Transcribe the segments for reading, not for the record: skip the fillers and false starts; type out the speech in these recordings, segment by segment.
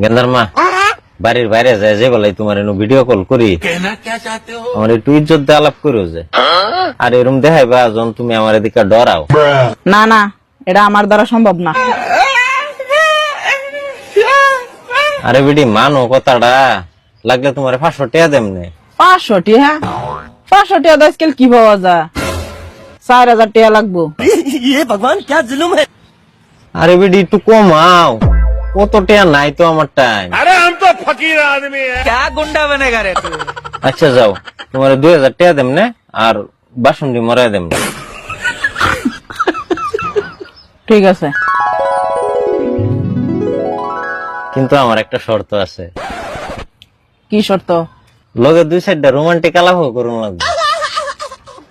গেন্দার মা বাড়ির বাইরে যায় যে বলে তোমার এনে ভিডিও কল করি আমার একটু ইজ্জত দিয়ে আলাপ করো যে আর এরম দেখাইবা যখন তুমি আমার এদিকে ডরাও। না না, এটা আমার দ্বারা সম্ভব না। আরে বিডি মানো কথাটা, লাগলে তোমার 500 টাকা দেমনে। 500 টাকা? 500 টাকা আজকাল কি পাওয়া যায়? 4000 টাকা লাগবো। আরে বিডি একটু কমাও, কত টাকা নাই তো আমার টাইম। अरे हम तो फकीर आदमी है। क्या गुंडा बनेगा रे तू? আচ্ছা যাও, তোমার 2000 টাকা দেমনে আর বাসনটি মরাই দেমনে। ঠিক আছে, কিন্তু আমার একটা শর্ত আছে। কি শর্ত? লগে 2-4টা রোমান্টিক আলাপও করুন লাগবে।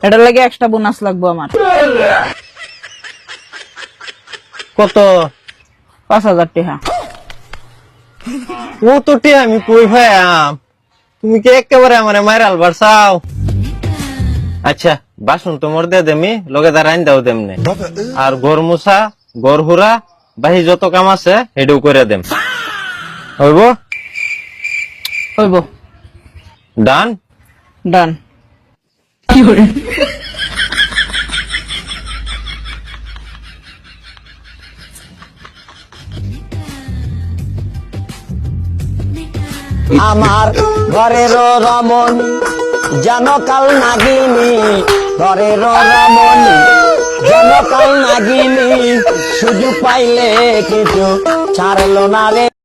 এটার লাগে এক্সট্রা বোনাস লাগবো আমার। কত? 5000 টাকা। ও তো টিয়া আমি কই ভাইয়াম, তুমি কি একেবারে আমারে মাইরাল বাড়ছাও। আচ্ছা বাসন তো মোর দিয়ে দেমি, লগে দা রাইন দাও দেমনে, আর ঘর মুছা ঘর হুরা বাহি যত কাম আছে এটাও করে দেম, হইব? হইব। ডান? ডান। কি করে? আমার ঘরের রমন যেন কাল নাগিনী, ঘরের রমন যেন কাল নাগিনী, সুযোগ পাইলে কিছু ছাড়লো না রে।